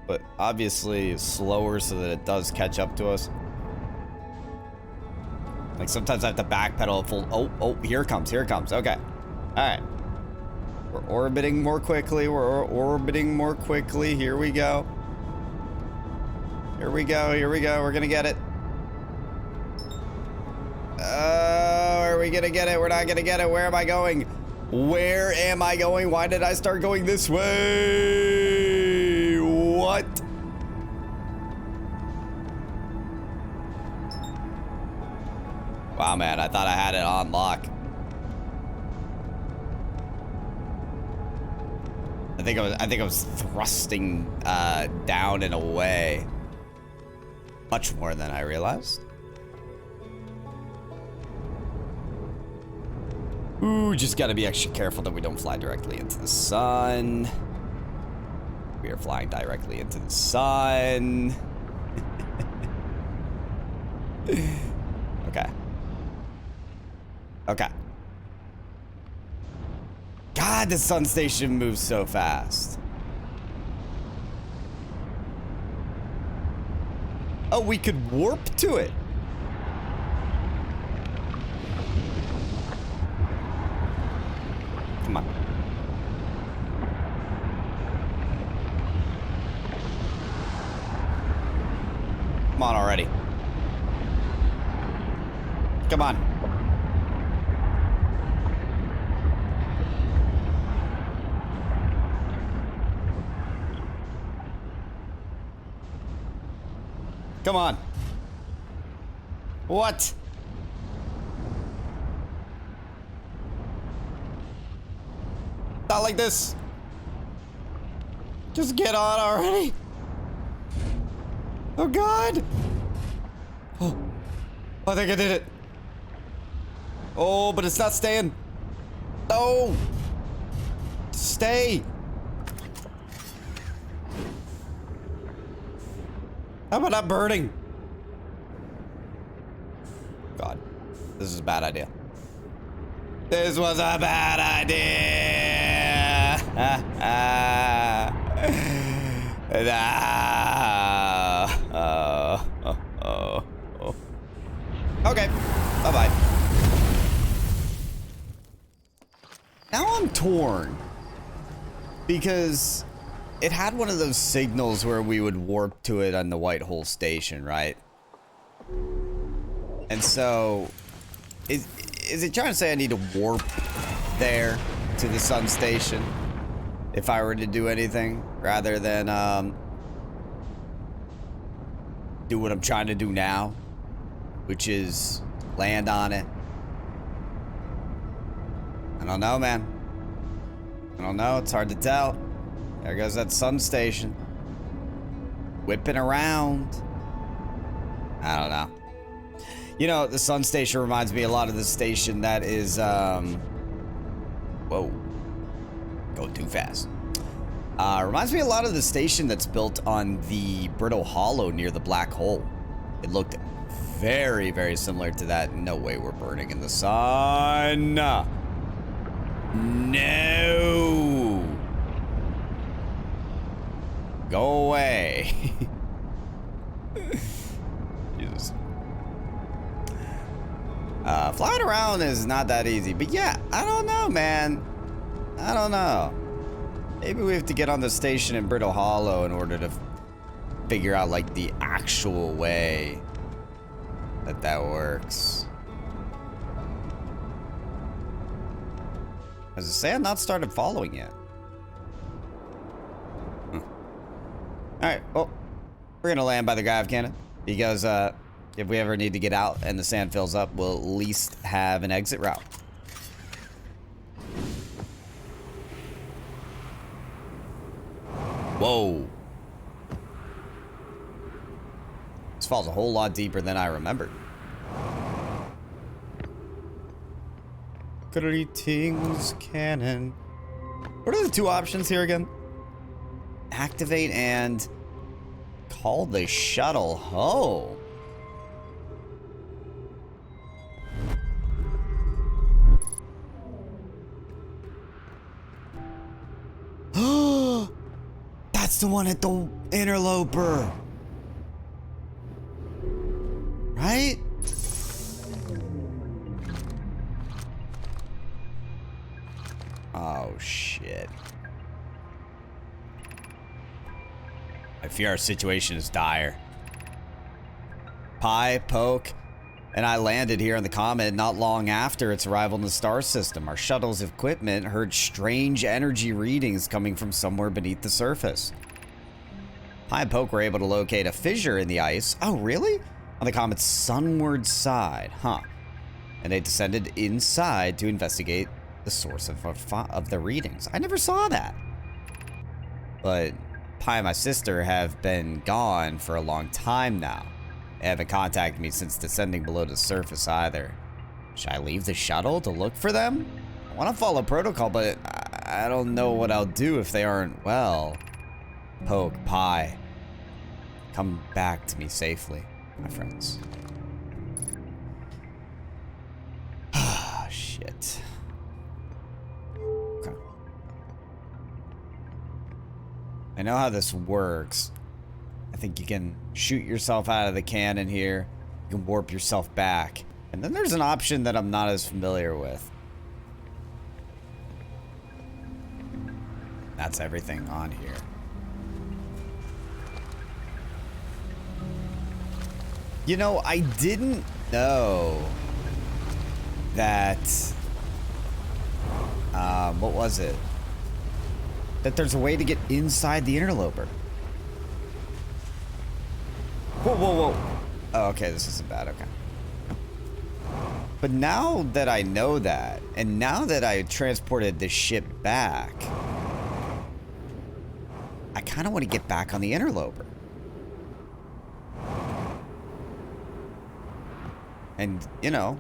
S1: But obviously slower so that it does catch up to us. Like sometimes I have to backpedal full. Oh, here it comes. Okay. All right. We're orbiting more quickly. Here we go. We're gonna get it. Are we gonna get it? We're not gonna get it. Where am I going? Why did I start going this way? What? Wow, man, I thought I had it on lock. I think I was thrusting down and away much more than I realized. Ooh, just gotta be extra careful that we don't fly directly into the sun. We are flying directly into the sun. Okay. God, the sun station moves so fast. Oh, we could warp to it. Come on. Come on already. Come on. Come on. What? Not like this. Just get on already. Oh, God. Oh, I think I did it. Oh, but it's not staying. No. Stay. How about not burning? God, this is a bad idea. This was a bad idea. Okay, bye-bye. Now I'm torn because it had one of those signals where we would warp to it on the White Hole Station, right? And so, is it trying to say I need to warp there to the sun station if I were to do anything rather than do what I'm trying to do now, which is land on it? I don't know, man. I don't know. It's hard to tell. There goes that sun station. Whipping around. I don't know. You know, the sun station reminds me a lot of the station that is, whoa. Going too fast. Reminds me a lot of the station that's built on the Brittle Hollow near the black hole. It looked very, very similar to that. No way we're burning in the sun. No. Go away. Jesus. Flying around is not that easy. But yeah, I don't know, man. I don't know. Maybe we have to get on the station in Brittle Hollow in order to figure out, like, the actual way that works. Has the sand not started following yet? Alright, well, we're gonna land by the Grav Cannon because if we ever need to get out and the sand fills up, we'll at least have an exit route. Whoa. This falls a whole lot deeper than I remembered. Greetings, cannon. What are the two options here again? Activate and call the shuttle home. That's the one at the interloper. Right? Oh, shit. I fear our situation is dire. Pi, Poke, and I landed here on the comet not long after its arrival in the star system. Our shuttle's equipment heard strange energy readings coming from somewhere beneath the surface. Pi and Poke were able to locate a fissure in the ice. Oh, really? On the comet's sunward side, huh? And they descended inside to investigate the source of the readings. I never saw that. But Pi and my sister have been gone for a long time now. They haven't contacted me since descending below the surface either. Should I leave the shuttle to look for them? I want to follow protocol, but I don't know what I'll do if they aren't well. Poke, Pi, come back to me safely, my friends. Ah, shit. Okay. I know how this works. I think you can shoot yourself out of the cannon here. You can warp yourself back. And then there's an option that I'm not as familiar with. That's everything on here. You know, I didn't know that, what was it? That there's a way to get inside the interloper. Whoa, whoa, whoa. Oh, okay, this isn't bad, okay. But now that I know that, and now that I transported the ship back, I kind of want to get back on the interloper. And, you know,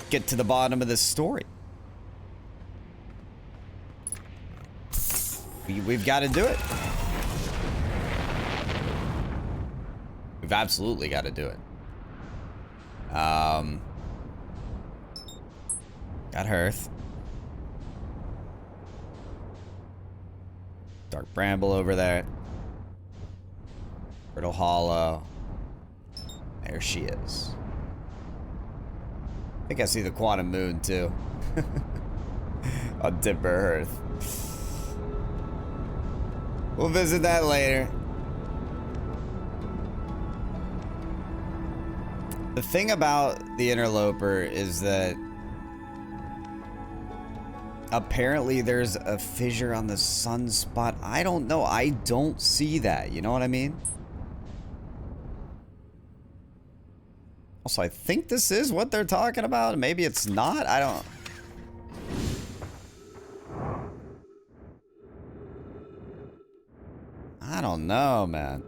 S1: get to the bottom of this story. We've got to do it. We've absolutely got to do it. Got Hearth. Dark Bramble over there. Brittle Hollow. There she is. I think I see the Quantum Moon too. On Timber Hearth. We'll visit that later. The thing about the interloper is that apparently there's a fissure on the sunspot. I don't know. I don't see that. You know what I mean? Also, I think this is what they're talking about. Maybe it's not. I don't know, man.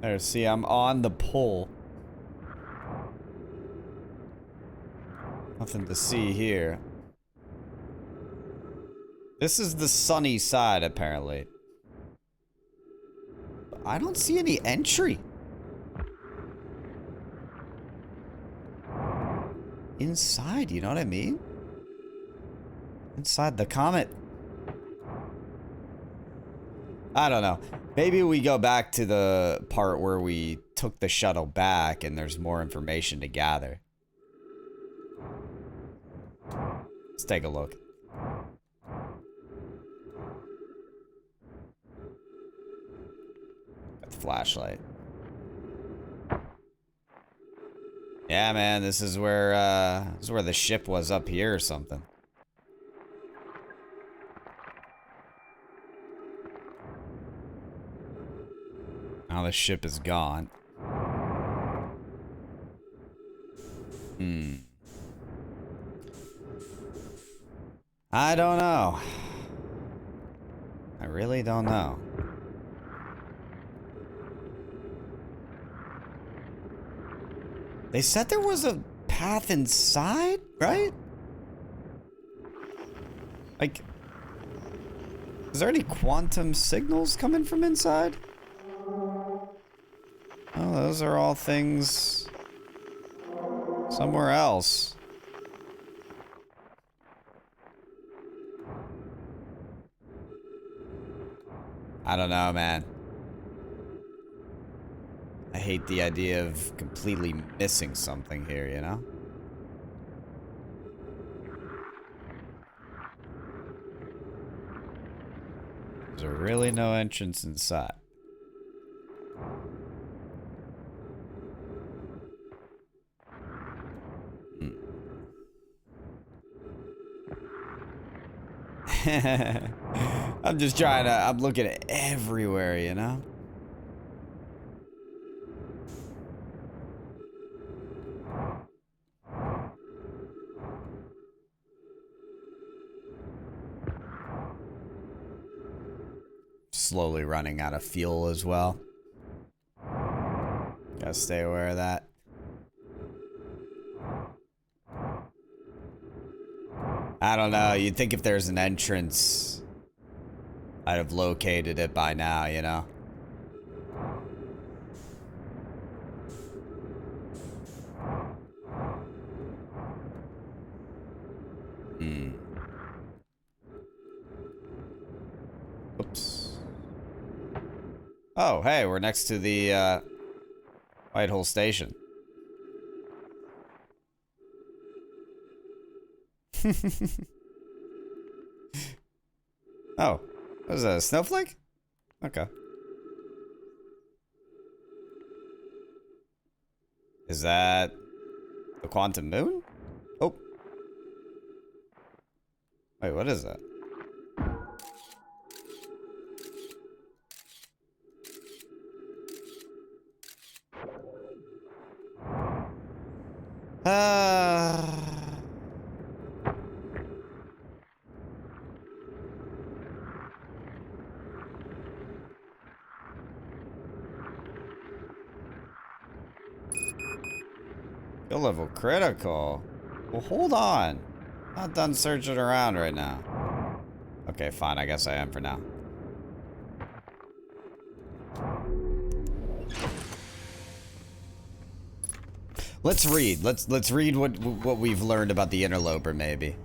S1: There, see, I'm on the pole. Nothing to see here. This is the sunny side, apparently. I don't see any entry. Inside, you know what I mean? Inside the comet. I don't know. Maybe we go back to the part where we took the shuttle back and there's more information to gather. Let's take a look. Got the flashlight. Yeah, man, this is where the ship was up here or something. Now the ship is gone. I don't know. I really don't know. They said there was a path inside, right? Like, is there any quantum signals coming from inside? Oh, those are all things somewhere else. I don't know, man. I hate the idea of completely missing something here, you know? There's really no entrance inside. I'm just trying to, I'm looking at everywhere, you know? Slowly running out of fuel as well. Gotta stay aware of that. I don't know, you'd think if there's an entrance, I'd have located it by now, you know? Oops. Oh, hey, we're next to the, Whitehall Station. Oh, was that a snowflake? Okay. Is that the quantum moon? Oh. Wait, what is that? Skill level critical. Well, hold on. Not done searching around right now. Okay, fine. I guess I am for now. Let's read. Let's read what we've learned about the interloper, maybe.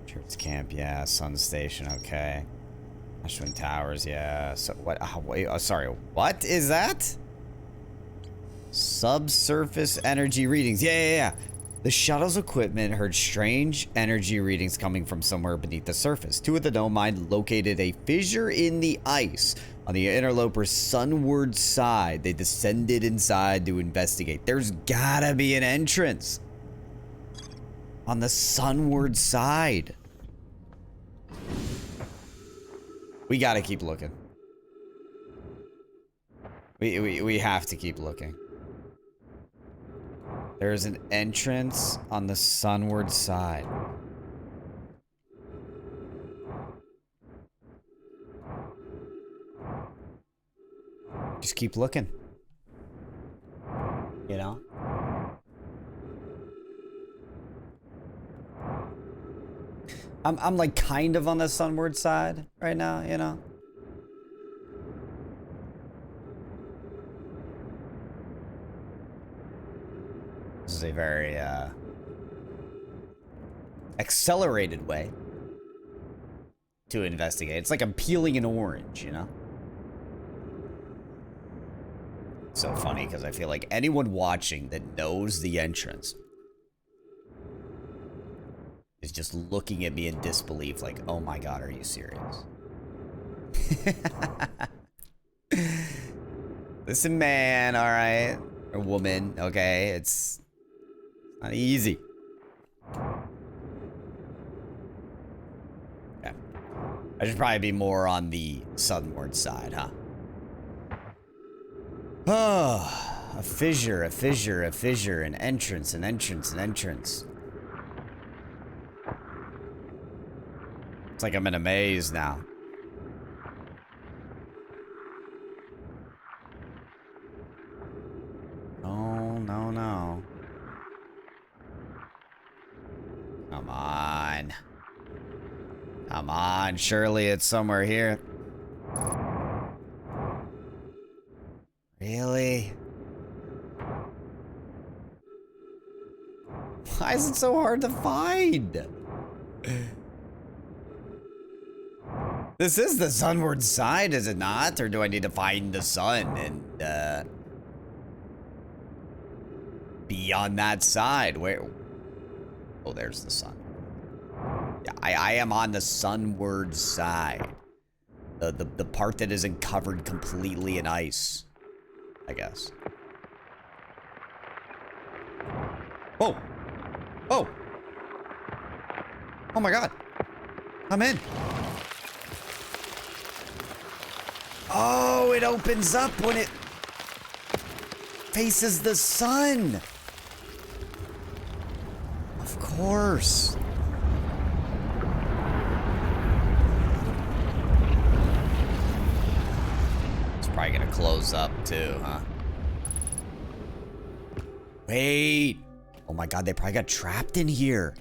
S1: Church camp, yeah. Sun station, okay. Ashwin Towers, yeah. So what? Oh, wait. Oh, sorry. What is that? Subsurface energy readings. Yeah. The shuttle's equipment heard strange energy readings coming from somewhere beneath the surface. Two of the Nomad located a fissure in the ice on the interloper's sunward side. They descended inside to investigate. There's gotta be an entrance on the sunward side. We gotta keep looking. We have to keep looking. There's an entrance on the sunward side. Just keep looking. You know? I'm like kind of on the sunward side right now, you know? This is a very accelerated way to investigate. It's like I'm peeling an orange, you know? So funny because I feel like anyone watching that knows the entrance is just looking at me in disbelief like, oh my god, are you serious? Listen, man, alright? Or woman, okay? It's not easy. Okay. I should probably be more on the sunward side, huh? Oh, a fissure, a fissure, a fissure, an entrance, an entrance, an entrance. It's like I'm in a maze now. Oh, no, no. Come on. Come on, surely it's somewhere here. Really? Why is it so hard to find? This is the sunward side, is it not? Or do I need to find the sun and, be on that side? Where? Oh, there's the sun. Yeah, I am on the sunward side. The part that isn't covered completely in ice, I guess. Oh! Oh! Oh my god! I'm in! Oh, it opens up when it faces the sun! Of course. It's probably gonna close up too, huh? Wait! Oh my god, they probably got trapped in here.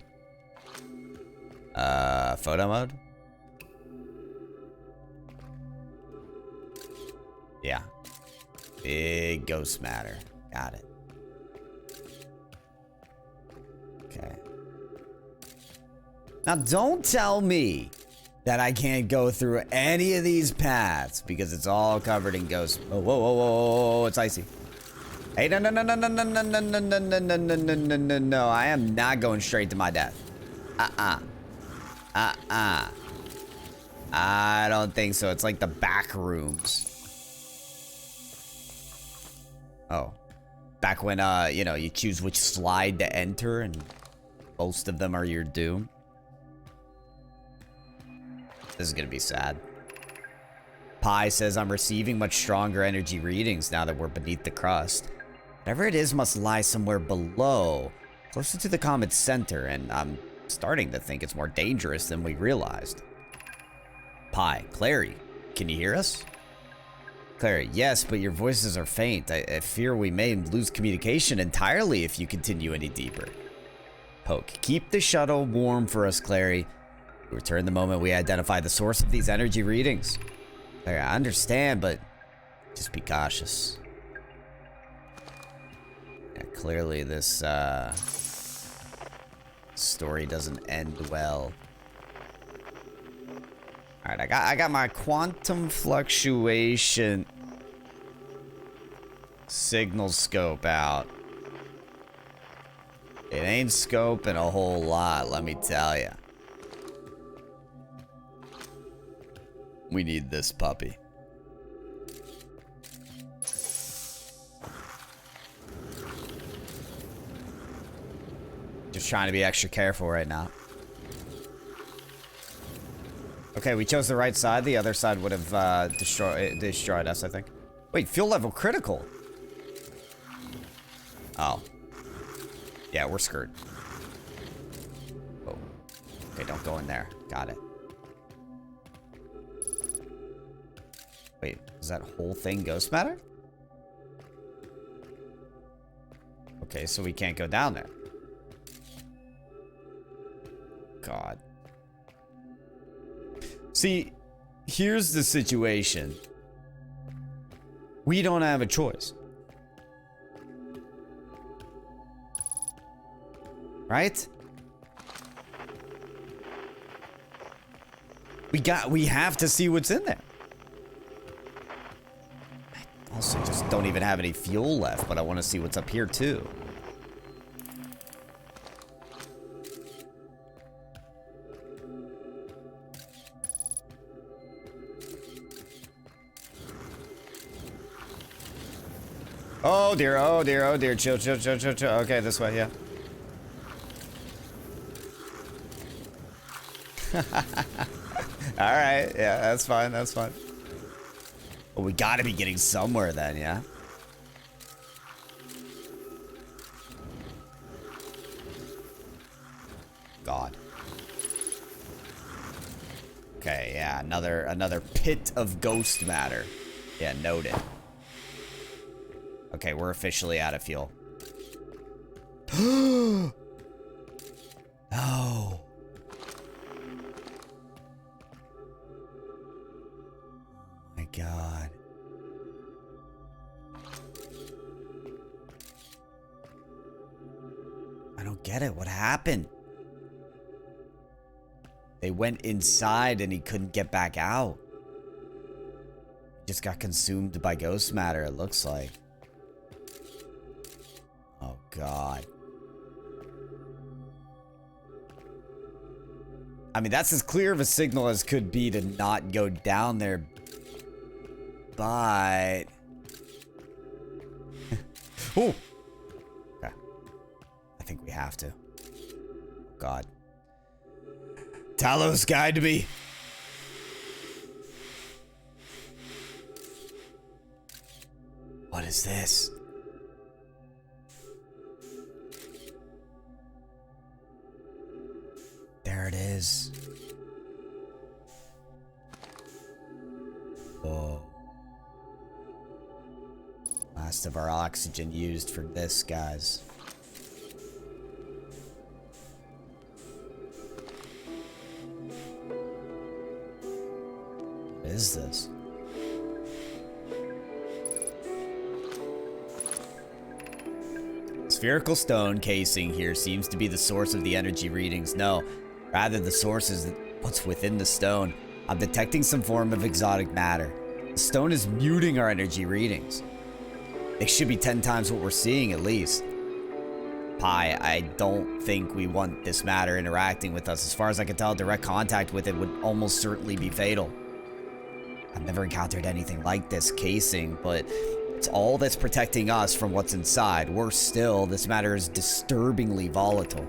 S1: Photo mode? Yeah. Big ghost matter. Got it. Okay. Now don't tell me that I can't go through any of these paths because it's all covered in ghosts. Oh, whoa, whoa, whoa, whoa, it's icy. Hey, no, no, no, no, no, no, no, no, no, no, no, no, no, no, no, no. I am not going straight to my death. I don't think so. It's like the back rooms. Oh. Back when, you know, you choose which slide to enter and most of them are your doom. This is gonna be sad. Pi says, I'm receiving much stronger energy readings now that we're beneath the crust. Whatever it is must lie somewhere below, closer to the comet's center, and I'm starting to think it's more dangerous than we realized. Pi, Clary, can you hear us? Clary, yes, but your voices are faint. I fear we may lose communication entirely if you continue any deeper. Poke, keep the shuttle warm for us, Clary. We'll return the moment we identify the source of these energy readings. Clary, I understand, but just be cautious. Yeah, clearly this, story doesn't end well. Alright, I got my quantum fluctuation signal scope out. It ain't scoping a whole lot, let me tell ya. We need this puppy. Just trying to be extra careful right now. Okay, we chose the right side. The other side would have destroyed us, I think. Wait, fuel level critical. Oh. Yeah, we're screwed. Oh. Okay, don't go in there. Got it. Wait, is that whole thing ghost matter? Okay, so we can't go down there. God. See, here's the situation. We don't have a choice. Right? We have to see what's in there. I also just don't even have any fuel left, but I want to see what's up here too. Oh dear, oh dear, oh dear. Chill, chill, chill, chill, chill. Okay, this way, yeah. Alright, yeah, that's fine, that's fine. Well, we gotta be getting somewhere then, yeah? God. Okay, yeah, another pit of ghost matter. Yeah, noted. Okay, we're officially out of fuel. No. Oh my God. I don't get it. What happened? They went inside and he couldn't get back out. He just got consumed by ghost matter, it looks like. Oh, God. I mean, that's as clear of a signal as could be to not go down there. But... Oh! Okay. I think we have to. God. Talos, guide me. What is this? There it is. Whoa. Last of our oxygen used for this, guys. What is this? Spherical stone casing here seems to be the source of the energy readings. No, rather the source is what's within the stone. I'm detecting some form of exotic matter. The stone is muting our energy readings. They should be 10 times what we're seeing at least. Pi, I don't think we want this matter interacting with us. As far as I can tell, direct contact with it would almost certainly be fatal. I've never encountered anything like this casing, but it's all that's protecting us from what's inside. Worse still, this matter is disturbingly volatile.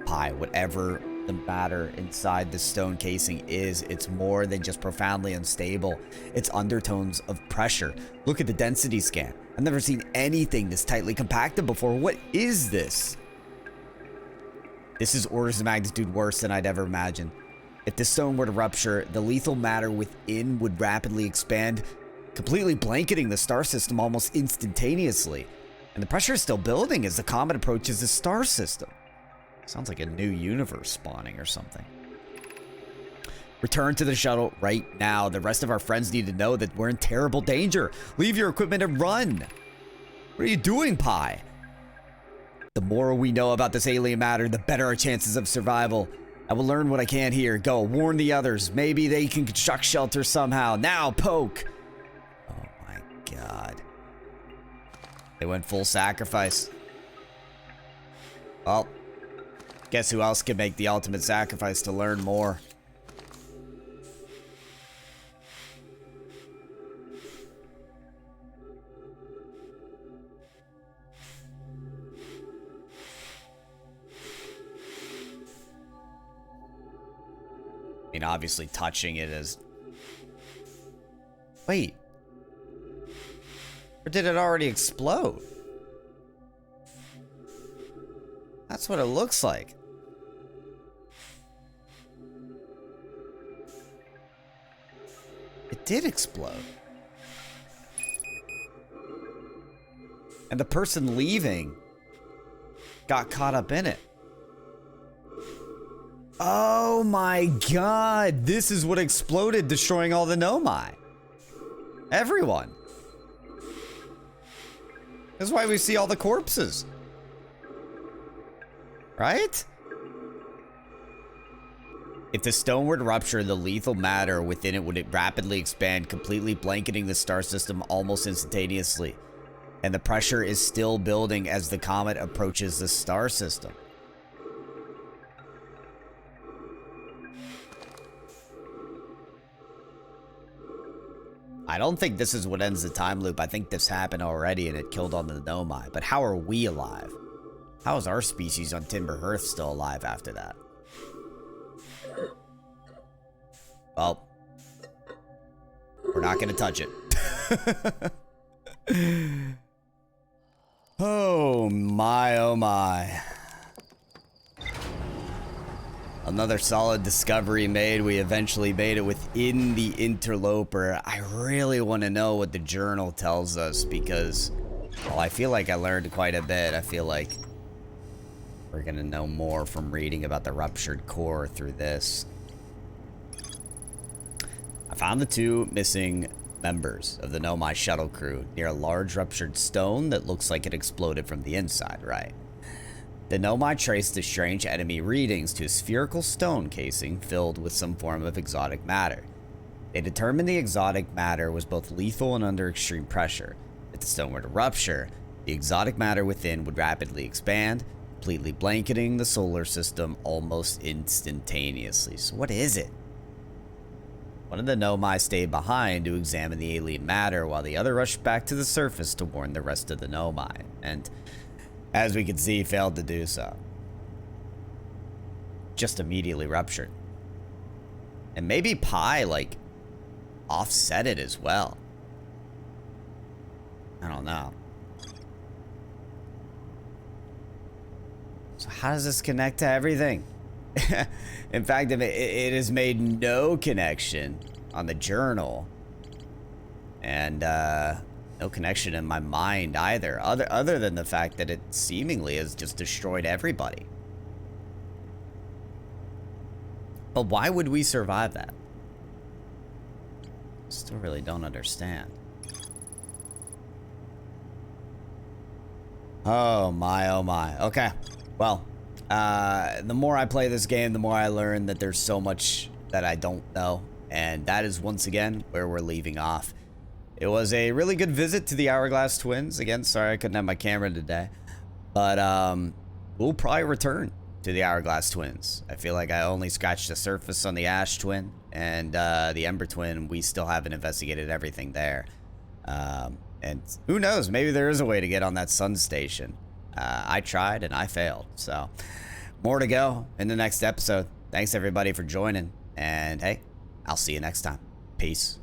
S1: Pi, whatever the matter inside the stone casing is, it's more than just profoundly unstable. It's undertones of pressure. Look at the density scan. I've never seen anything this tightly compacted before. What is this? This is orders of magnitude worse than I'd ever imagined. If this stone were to rupture, the lethal matter within would rapidly expand, completely blanketing the star system almost instantaneously. And the pressure is still building as the comet approaches the star system. Sounds like a new universe spawning or something. Return to the shuttle right now. The rest of our friends need to know that we're in terrible danger. Leave your equipment and run. What are you doing, Pi? The more we know about this alien matter, the better our chances of survival. I will learn what I can here. Go, warn the others. Maybe they can construct shelter somehow. Now, poke. Oh my God. They went full sacrifice. Well, guess who else can make the ultimate sacrifice to learn more? I mean, obviously touching it is... Wait. Or did it already explode? That's what it looks like. It did explode. And the person leaving got caught up in it. Oh my god, this is what exploded, destroying all the Nomai. Everyone. That's why we see all the corpses. Right? If the stone were to rupture, the lethal matter within it would rapidly expand, completely blanketing the star system almost instantaneously. And the pressure is still building as the comet approaches the star system. I don't think this is what ends the time loop. I think this happened already and it killed all the Nomai. But how are we alive? How is our species on Timber Hearth still alive after that? Well, we're not going to touch it. Oh my, oh my. Another solid discovery made. We eventually made it within the interloper. I really want to know what the journal tells us because, well, I feel like I learned quite a bit. I feel like we're going to know more from reading about the ruptured core through this. I found the two missing members of the Nomai shuttle crew near a large ruptured stone that looks like it exploded from the inside, right? The Nomai traced the strange enemy readings to a spherical stone casing filled with some form of exotic matter. They determined the exotic matter was both lethal and under extreme pressure. If the stone were to rupture, the exotic matter within would rapidly expand, completely blanketing the solar system almost instantaneously. So what is it? One of the Nomai stayed behind to examine the alien matter while the other rushed back to the surface to warn the rest of the Nomai. And as we can see, failed to do so. Just immediately ruptured. And maybe Pi, like, offset it as well. I don't know. So how does this connect to everything? In fact, it has made no connection on the journal. And, no connection in my mind either, other than the fact that it seemingly has just destroyed everybody. But why would we survive that? Still really don't understand. Oh my, oh my. Okay, well, the more I play this game, the more I learn that there's so much that I don't know, and that is once again where we're leaving off. It was a really good visit to the Hourglass Twins. Again, sorry I couldn't have my camera today. But we'll probably return to the Hourglass Twins. I feel like I only scratched the surface on the Ash Twin. And the Ember Twin, we still haven't investigated everything there. And who knows, maybe there is a way to get on that sun station. I tried and I failed. So, more to go in the next episode. Thanks everybody for joining. And hey, I'll see you next time. Peace.